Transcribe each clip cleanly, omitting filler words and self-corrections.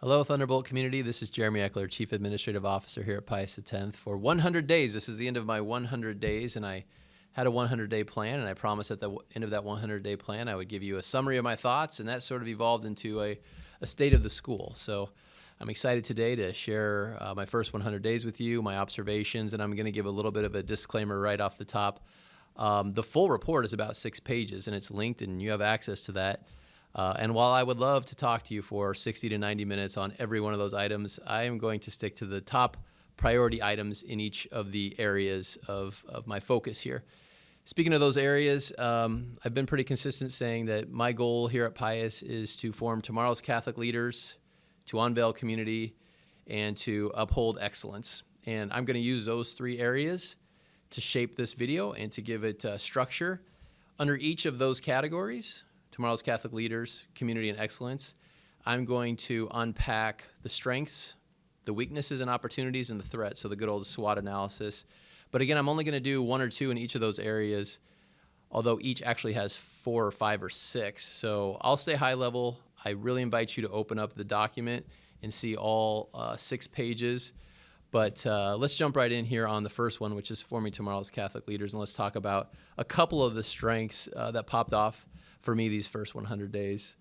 Hello, Thunderbolt community. This is Jeremy Eckler, Chief Administrative Officer here at Pius X for 100 days. This is the end of my 100 days, and I had a 100-day plan, and I promised at the end of that 100-day plan I would give you a summary of my thoughts, and that sort of evolved into a state of the school. So I'm excited today to share my first 100 days with you, my observations, and I'm going to give a little bit of a disclaimer right off the top. The full report is about 6 pages, and it's linked, and you have access to that. And while I would love to talk to you for 60 to 90 minutes on every one of those items, I am going to stick to the top priority items in each of the areas of my focus here. Speaking of those areas, I've been pretty consistent saying that my goal here at Pius is to form tomorrow's Catholic leaders, to unveil community, and to uphold excellence. And I'm going to use those 3 areas to shape this video and to give it structure. Under each of those categories, tomorrow's Catholic leaders, community, and excellence, I'm going to unpack the strengths, the weaknesses and opportunities, and the threats, so the good old SWOT analysis. But again, I'm only going to do 1 or 2 in each of those areas, although each actually has 4 or 5 or 6. So I'll stay high level. I really invite you to open up the document and see all 6 pages. But let's jump right in here on the first one, which is forming tomorrow's Catholic leaders, and let's talk about a couple of the strengths that popped off for me these first 100 days.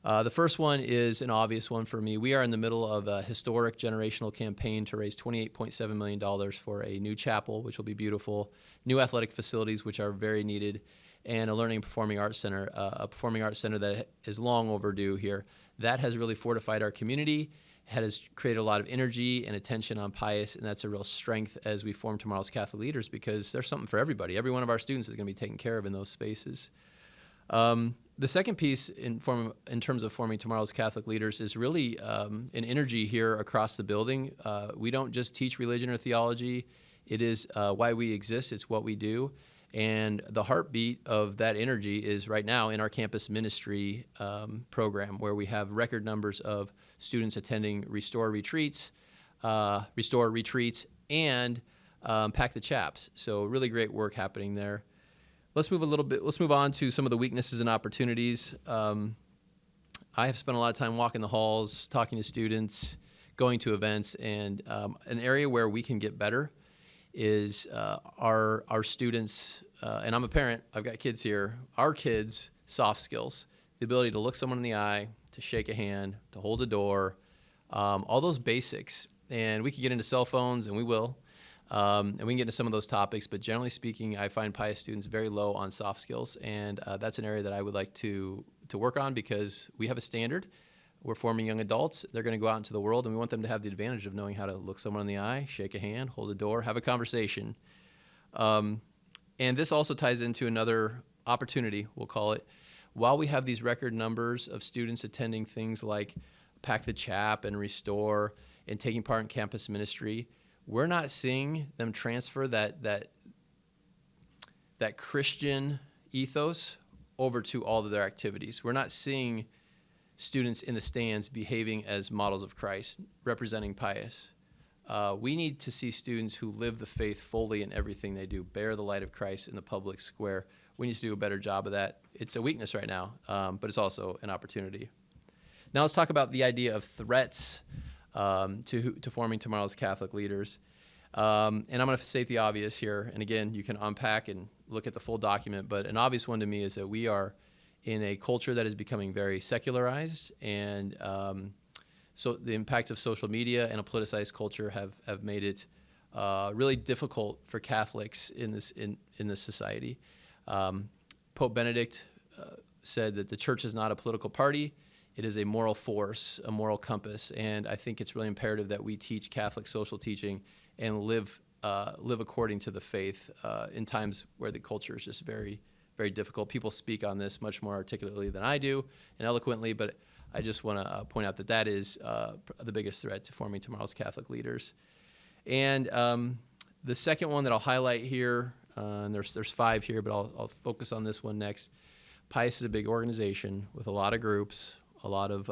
The first one is an obvious one for me. We are in the middle of a historic generational campaign to raise $28.7 million for a new chapel, which will be beautiful, new athletic facilities, which are very needed, and a learning and performing arts center, that is long overdue here. That has really fortified our community, has created a lot of energy and attention on Pius, and that's a real strength as we form tomorrow's Catholic leaders, because there's something for everybody. Every one of our students is going to be taken care of in those spaces. The second piece in terms of forming tomorrow's Catholic leaders is really an energy here across the building. We don't just teach religion or theology. It is why we exist. It's what we do. And the heartbeat of that energy is right now in our campus ministry program, where we have record numbers of students attending Restore retreats, and Pack the Chaps. So really great work happening there. Let's move on to some of the weaknesses and opportunities. I have spent a lot of time walking the halls, talking to students, going to events, and an area where we can get better is our students, and I'm a parent, I've got kids here, our kids' soft skills, the ability to look someone in the eye, to shake a hand, to hold a door, all those basics. And we can get into cell phones, and we will. And we can get into some of those topics, but generally speaking, I find Pius students very low on soft skills, and that's an area that I would like to work on, because we have a standard. We're forming young adults. They're going to go out into the world, and we want them to have the advantage of knowing how to look someone in the eye, shake a hand, hold a door, have a conversation. And this also ties into another opportunity, we'll call it. While we have these record numbers of students attending things like Pack the Chap and Restore and taking part in campus ministry, we're not seeing them transfer that Christian ethos over to all of their activities. We're not seeing students in the stands behaving as models of Christ, representing Pius. We need to see students who live the faith fully in everything they do, bear the light of Christ in the public square. We need to do a better job of that. It's a weakness right now, but it's also an opportunity. Now let's talk about the idea of threats to forming tomorrow's Catholic leaders. And I'm going to state the obvious here. And again, you can unpack and look at the full document, but an obvious one to me is that we are in a culture that is becoming very secularized, and so the impact of social media and a politicized culture have made it really difficult for Catholics in this society. Pope Benedict said that the church is not a political party. It is a moral force, a moral compass, and I think it's really imperative that we teach Catholic social teaching and live according to the faith in times where the culture is just very, very difficult. People speak on this much more articulately than I do and eloquently, but I just want to point out that is the biggest threat to forming tomorrow's Catholic leaders. And the second one that I'll highlight here, and there's 5 here, but I'll focus on this one next. Pius is a big organization with a lot of groups, a lot of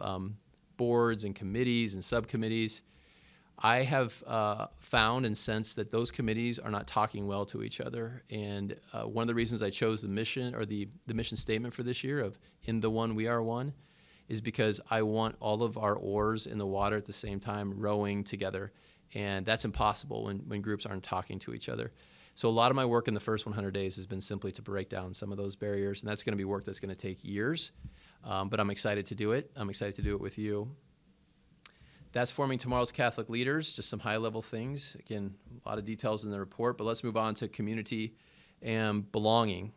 boards and committees and subcommittees. I have found and sensed that those committees are not talking well to each other. And one of the reasons I chose the mission, or the mission statement for this year of "In the One We Are One," is because I want all of our oars in the water at the same time rowing together. And that's impossible when groups aren't talking to each other. So a lot of my work in the first 100 days has been simply to break down some of those barriers. And that's going to be work that's going to take years. But I'm excited to do it. I'm excited to do it with you. That's forming tomorrow's Catholic leaders, just some high-level things. Again, a lot of details in the report, but let's move on to community and belonging.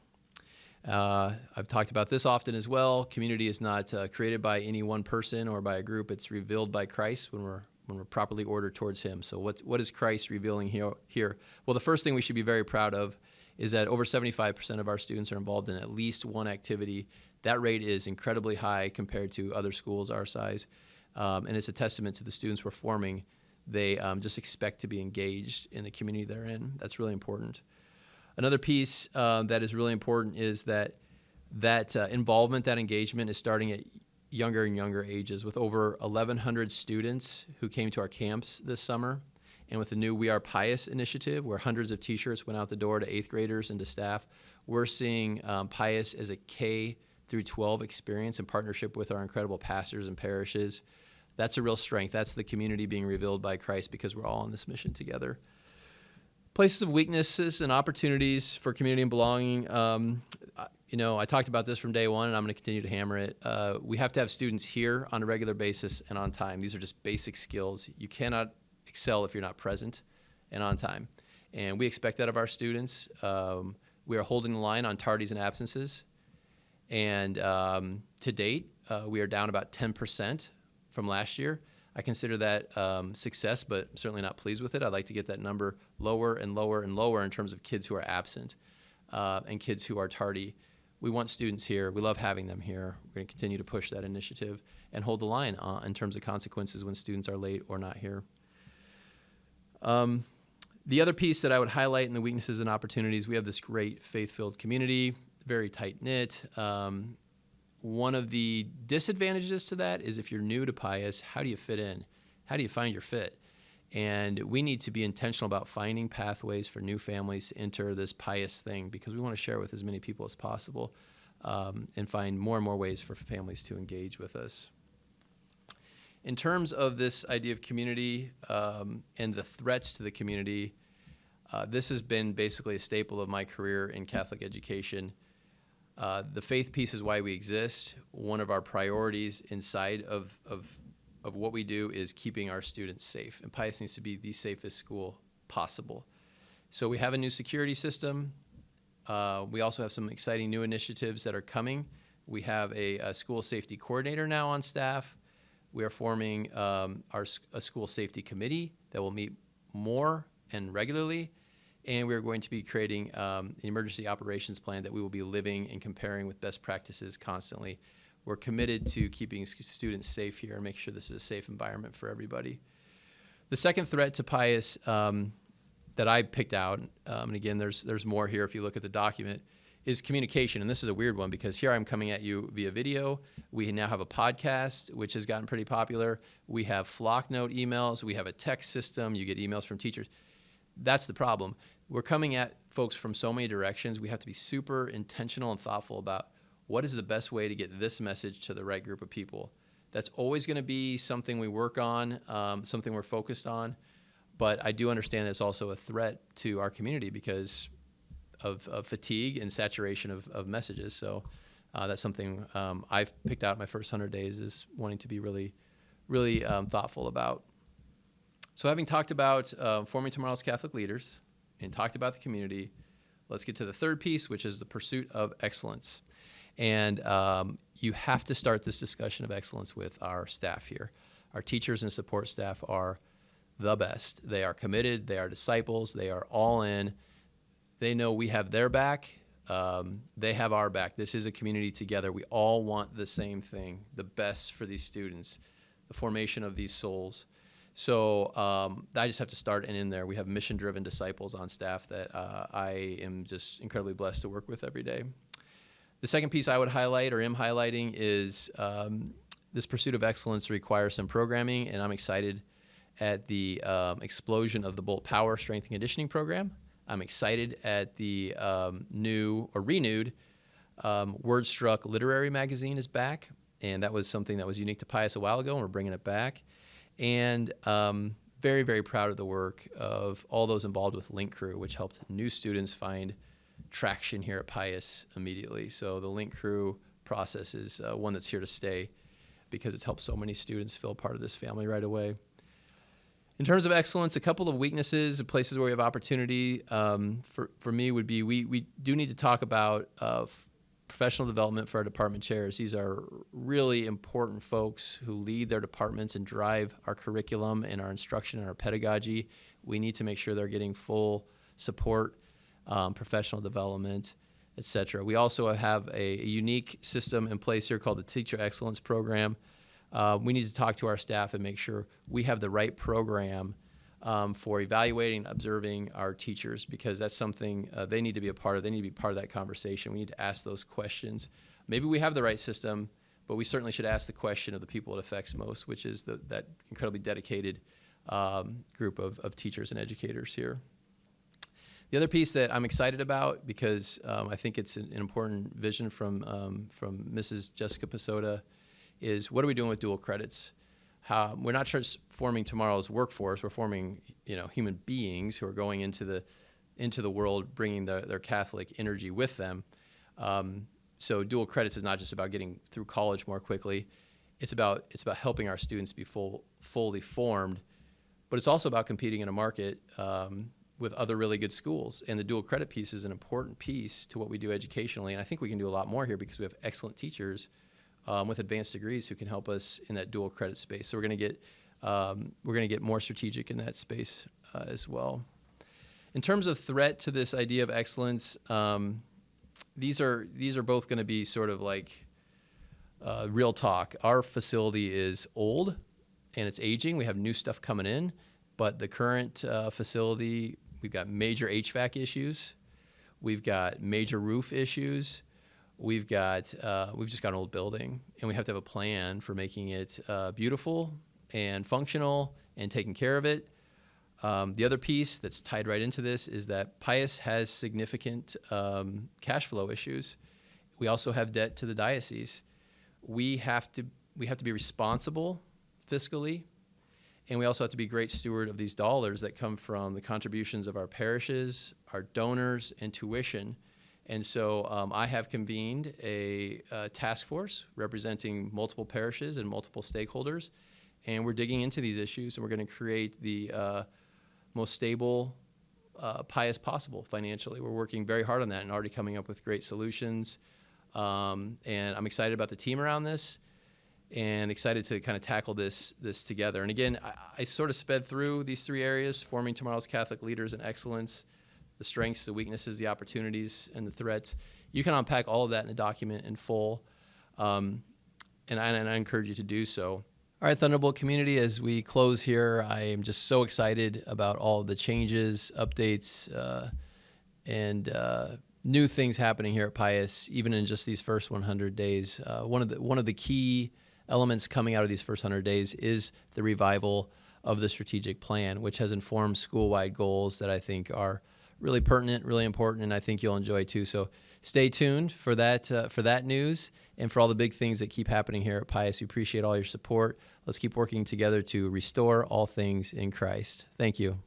I've talked about this often as well. Community is not created by any one person or by a group. It's revealed by Christ when we're properly ordered towards him. So what is Christ revealing here? Well, the first thing we should be very proud of is that over 75% of our students are involved in at least one activity. That rate is incredibly high compared to other schools our size. And it's a testament to the students we're forming. They just expect to be engaged in the community they're in. That's really important. Another piece that is really important is that involvement, that engagement is starting at younger and younger ages, with over 1,100 students who came to our camps this summer, and with the new We Are Pius initiative, where hundreds of T-shirts went out the door to 8th graders and to staff. We're seeing Pius as a K through 12 experience in partnership with our incredible pastors and parishes. That's a real strength. That's the community being revealed by Christ because we're all on this mission together. Places of weaknesses and opportunities for community and belonging. I talked about this from day one, and I'm going to continue to hammer it. We have to have students here on a regular basis and on time. These are just basic skills. You cannot excel if you're not present and on time. And we expect that of our students. We are holding the line on tardies and absences. And to date, we are down about 10% from last year. I consider that success, but I'm certainly not pleased with it. I'd like to get that number lower and lower and lower in terms of kids who are absent and kids who are tardy. We want students here. We love having them here. We're going to continue to push that initiative and hold the line in terms of consequences when students are late or not here. The other piece that I would highlight in the weaknesses and opportunities, we have this great faith-filled community, very tight-knit. One of the disadvantages to that is if you're new to Pius, how do you fit in? How do you find your fit? And we need to be intentional about finding pathways for new families to enter this Pius thing because we want to share with as many people as possible and find more and more ways for families to engage with us. In terms of this idea of community and the threats to the community, this has been basically a staple of my career in Catholic education. The faith piece is why we exist. One of our priorities inside of what we do is keeping our students safe. And Pius needs to be the safest school possible. So we have a new security system. We also have some exciting new initiatives that are coming. We have a school safety coordinator now on staff. We are forming a school safety committee that will meet more and regularly. And we're going to be creating an emergency operations plan that we will be living and comparing with best practices constantly. We're committed to keeping students safe here and making sure this is a safe environment for everybody. The second threat to Pius that I picked out, and again, there's more here if you look at the document, is communication. And this is a weird one because here I'm coming at you via video. We now have a podcast, which has gotten pretty popular. We have flock note emails. We have a text system. You get emails from teachers. That's the problem. We're coming at folks from so many directions. We have to be super intentional and thoughtful about what is the best way to get this message to the right group of people. That's always going to be something we work on, something we're focused on. But I do understand it's also a threat to our community because of fatigue and saturation of messages. So that's something I've picked out in my first 100 days is wanting to be really, really thoughtful about. So having talked about forming tomorrow's Catholic leaders and talked about the community, let's get to the third piece, which is the pursuit of excellence. And you have to start this discussion of excellence with our staff here. Our teachers and support staff are the best. They are committed. They are disciples. They are all in. They know we have their back. They have our back. This is a community together. We all want the same thing, the best for these students, the formation of these souls. So I just have to start and end there. We have mission-driven disciples on staff that I am just incredibly blessed to work with every day. The second piece I would highlight or am highlighting is this pursuit of excellence requires some programming, and I'm excited at the explosion of the Bolt Power Strength and Conditioning program. I'm excited at the new or renewed Word Struck Literary Magazine is back. and that was something that was unique to Pius a while ago, and we're bringing it back. And very, very proud of the work of all those involved with Link Crew, which helped new students find traction here at Pius immediately. So the Link Crew process is one that's here to stay because it's helped so many students feel part of this family right away. In terms of excellence, a couple of weaknesses, places where we have opportunity for me would be we do need to talk about professional development for our department chairs. These are really important folks who lead their departments and drive our curriculum and our instruction and our pedagogy. We need to make sure they're getting full support, professional development, etc. We also have a unique system in place here called the Teacher Excellence Program. We need to talk to our staff and make sure we have the right program for evaluating, observing our teachers, because that's something they need to be a part of. They need to be part of that conversation. We need to ask those questions. Maybe we have the right system, but we certainly should ask the question of the people it affects most, which is that incredibly dedicated group of teachers and educators here. The other piece that I'm excited about, because I think it's an important vision from Mrs. Jessica Pasota, is what are we doing with dual credits? We're not just forming tomorrow's workforce. We're forming, human beings who are going into the world, bringing their Catholic energy with them. So dual credits is not just about getting through college more quickly. It's about helping our students be fully formed, but it's also about competing in a market with other really good schools. And the dual credit piece is an important piece to what we do educationally. And I think we can do a lot more here because we have excellent teachers with advanced degrees who can help us in that dual credit space. So we're going to get more strategic in that space as well. In terms of threat to this idea of excellence, these are both going to be sort of like real talk. Our facility is old and it's aging. We have new stuff coming in, but the current facility, we've got major HVAC issues. We've got major roof issues. We've just got an old building, and we have to have a plan for making it beautiful and functional and taking care of it. The other piece that's tied right into this is that Pius has significant cash flow issues. We also have debt to the diocese. We have to be responsible fiscally, and we also have to be great steward of these dollars that come from the contributions of our parishes, our donors, and tuition. And so I have convened a task force representing multiple parishes and multiple stakeholders, and we're digging into these issues, and we're going to create the most stable Pius possible financially. We're working very hard on that and already coming up with great solutions. And I'm excited about the team around this and excited to kind of tackle this together. And again, I sort of sped through these three areas: forming tomorrow's Catholic leaders and excellence, the strengths, the weaknesses, the opportunities, and the threats. You can unpack all of that in the document in full, and I encourage you to do so. All right, Thunderbolt community, as we close here, I am just so excited about all of the changes, updates, and new things happening here at Pius, even in just these first 100 days. One of the key elements coming out of these first 100 days is the revival of the strategic plan, which has informed school-wide goals that I think are really pertinent, really important, and I think you'll enjoy too. So stay tuned for that news and for all the big things that keep happening here at Pius. We appreciate all your support. Let's keep working together to restore all things in Christ. Thank you.